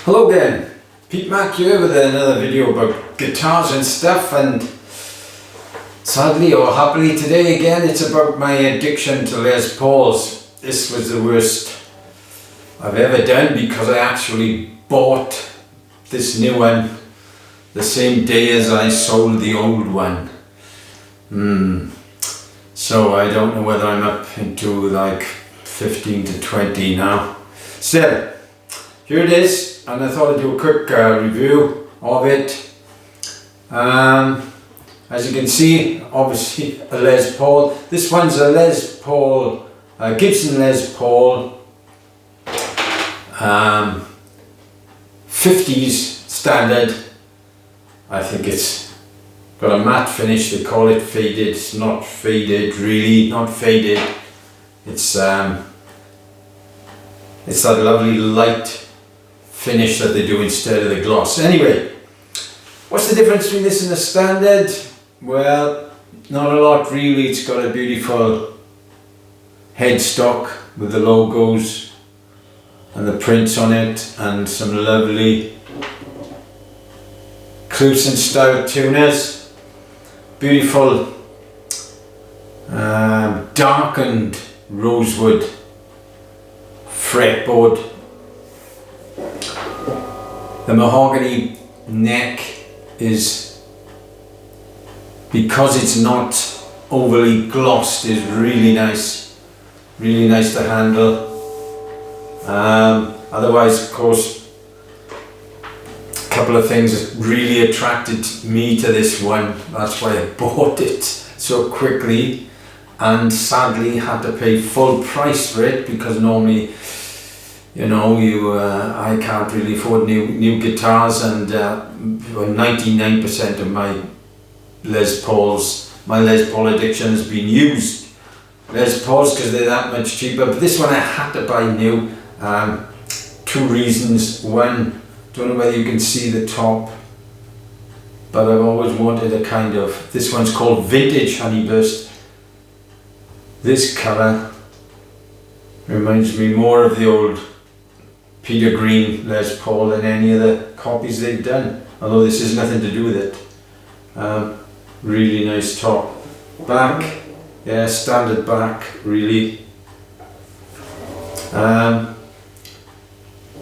Hello again, Pete Mac here with another video about guitars and stuff, and sadly or happily today again it's about my addiction to Les Pauls. This was the worst I've ever done because I actually bought this new one the same day as I sold the old one. So I don't know whether I'm up into like 15 to 20 now. Still, here it is, and I thought I'd do a quick review of it. As you can see, obviously a Les Paul. This one's a Les Paul, Gibson Les Paul 50's standard. I think it's got a matte finish. They call it faded. It's not faded, really, not faded. It's that lovely light finish that they do instead of the gloss. Anyway, what's the difference between this and the standard? Well, not a lot really. It's got a beautiful headstock with the logos and the prints on it, and some lovely Clusen style tuners. Beautiful darkened rosewood fretboard. The mahogany neck is, because it's not overly glossed, is really nice to handle. Otherwise, of course, a couple of things that really attracted me to this one. That's why I bought it so quickly, and sadly had to pay full price for it, because normally, you know, I can't really afford new guitars, and 99% of my Les Pauls, my Les Paul addiction has been used Les Pauls because they're that much cheaper. But this one I had to buy new. Two reasons. One, don't know whether you can see the top, but I've always wanted a kind of, this one's called Vintage Honeyburst. This colour reminds me more of the old Peter Green Les Paul than any of the copies they've done, although this has nothing to do with it. Really nice top. Back, yeah, standard back, really.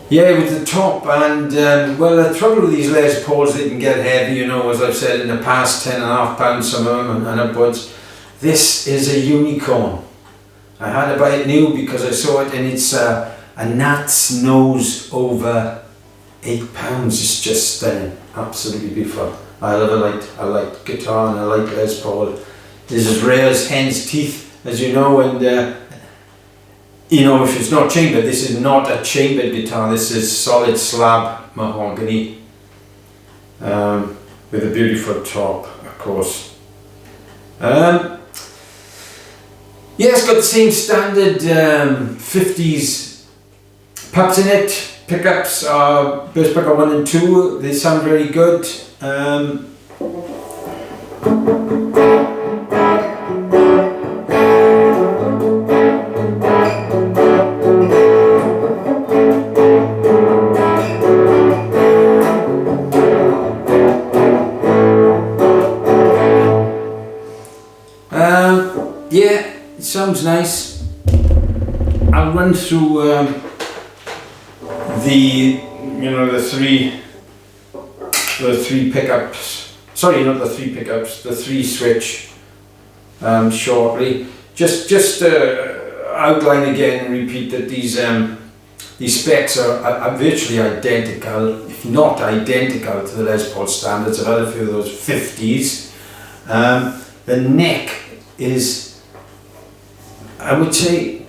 Yeah, with the top, and well, the trouble with these Les Pauls, they can get heavy, you know, as I've said in the past, 10.5 pounds some of them and upwards. This is a unicorn. I had to buy it new because I saw it, and it's a gnat's nose over £8. It's just stunning, absolutely beautiful. I like guitar, and I like Les Paul. It's as rare as hen's teeth, as you know, and you know, if it's not chambered, this is not a chambered guitar. This is solid slab mahogany with a beautiful top, of course. Yeah, it's got the same standard 50's pickups in it. Pickups are bass pickup 1 and 2. They sound very good. Yeah, it sounds nice. I'll run through the three pickups. Sorry, not the three pickups. The three switch shortly. Just outline again and repeat that these specs are virtually identical, if not identical, to the Les Paul standards. I've had a few of those 50's. The neck is, I would say,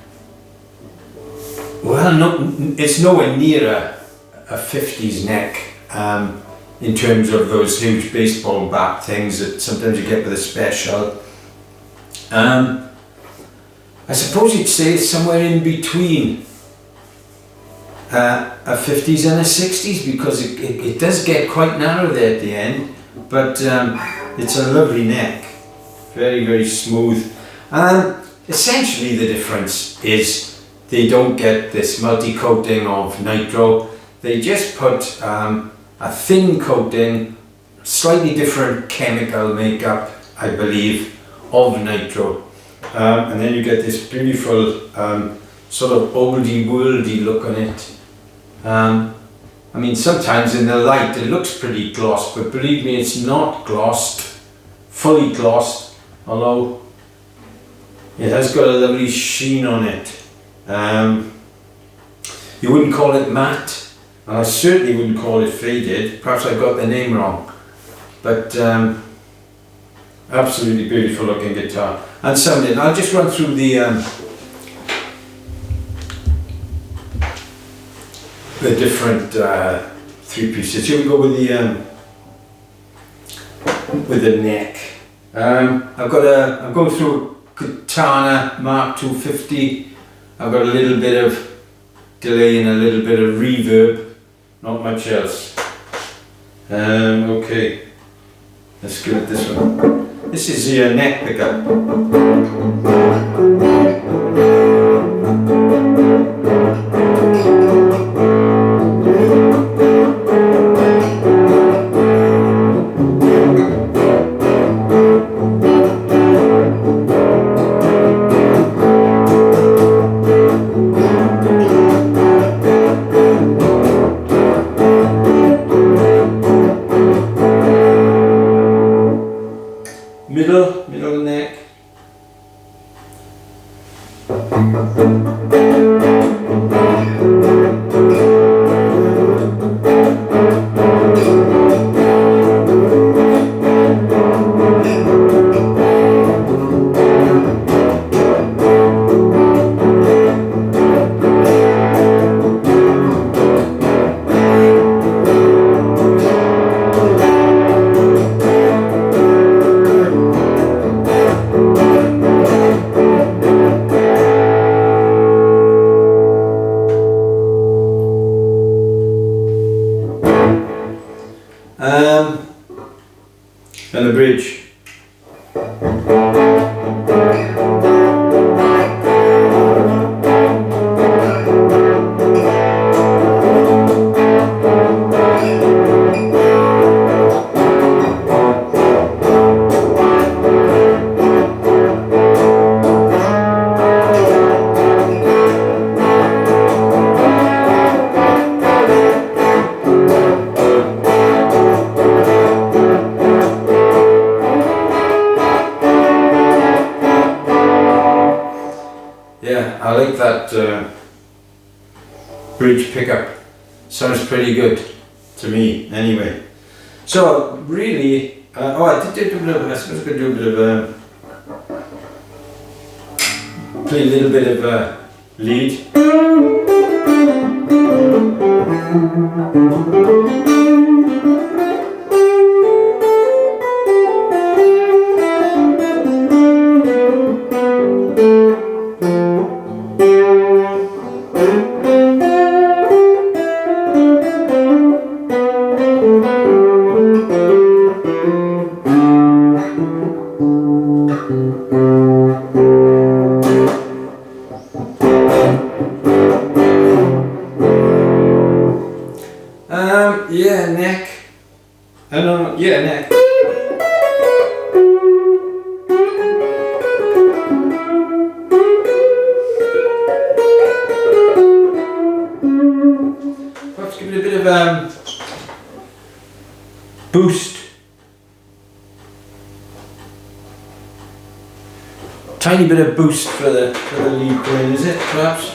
well, it's nowhere near a 50's neck in terms of those huge baseball bat things that sometimes you get with a special. I suppose you'd say it's somewhere in between a 50's and a 60's, because it does get quite narrow there at the end, but it's a lovely neck, very, very smooth. Essentially the difference is they don't get this multi-coating of nitro. they just put a thin coating, slightly different chemical makeup, I believe, of nitro. And then you get this beautiful sort of oldie worldy look on it. I mean, sometimes in the light it looks pretty glossed, but believe me, it's not glossed, fully glossed, although it has got a lovely sheen on it. You wouldn't call it matte, and I certainly wouldn't call it faded. Perhaps I got the name wrong, but absolutely beautiful looking guitar. And sounding, I'll just run through the different three pieces. Here we go with the neck. I'm going through Katana Mark 250. I've got a little bit of delay and a little bit of reverb, not much else. Okay, let's go with this one. This is the neck pickup. Middle neck. And the bridge. Yeah, I like that bridge pickup. Sounds pretty good to me, anyway. So really, I did do a bit of. I suppose I could do a bit of play a little bit of lead. Yeah, neck. Yeah, neck. Perhaps give it a bit of boost. Tiny bit of boost for the lead playing, is it? Perhaps.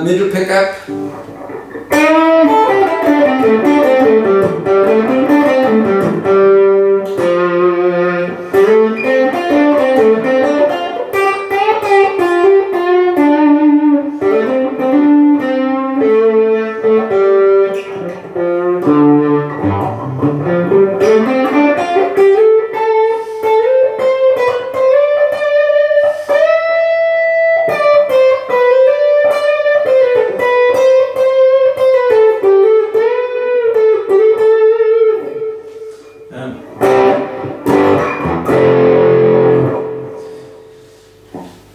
Middle pickup.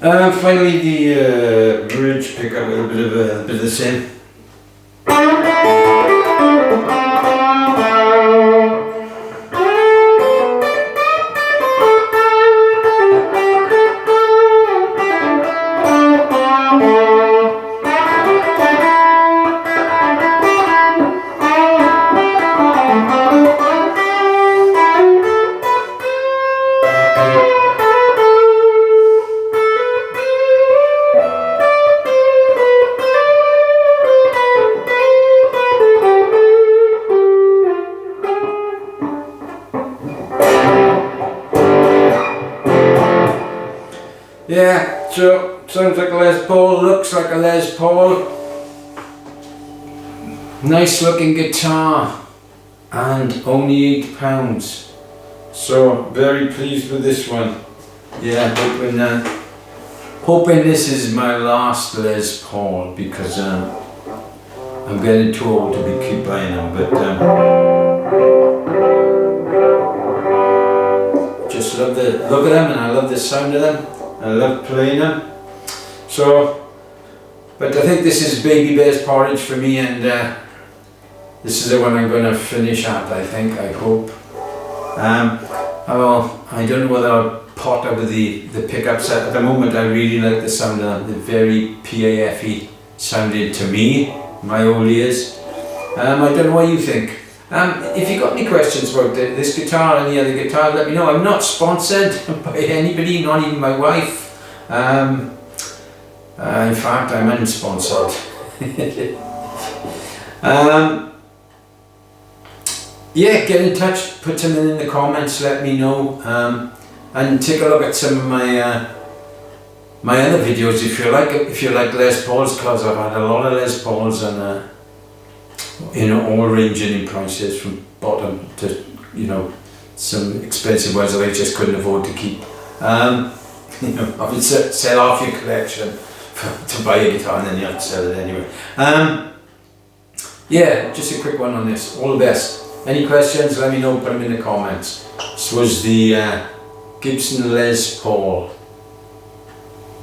Finally, the bridge pickup, a bit of the same. Yeah, so sounds like a Les Paul, looks like a Les Paul. Nice looking guitar and only £8. So very pleased with this one. Yeah, hoping this is my last Les Paul, because I'm getting too old to keep buying them, but just love the look of them, and I love the sound of them. I love playing them. So, but I think this is Baby Bear's Porridge for me, and this is the one I'm going to finish at, I think, I hope. Well, I don't know whether I'll pot over the pickups. At the moment I really like the sound of them. They're very PAF-y sounding to me, my old ears. I don't know what you think. If you got any questions about this guitar or any other guitar, let me know. I'm not sponsored by anybody, not even my wife. In fact, I'm unsponsored. Yeah, get in touch, put something in the comments, let me know, and take a look at some of my my other videos if you like Les Pauls, because I've had a lot of Les Pauls, and all ranging in prices from bottom to some expensive ones that I just couldn't afford to keep. I would sell off your collection to buy a guitar, and then you have to sell it anyway. Yeah, just a quick one on this. All the best. Any questions, let me know, put them in the comments. This was the Gibson Les Paul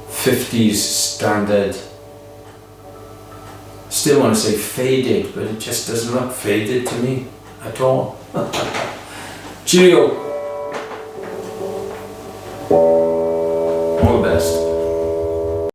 50s standard. Still want to say faded, but it just doesn't look faded to me at all. Cheerio. All the best.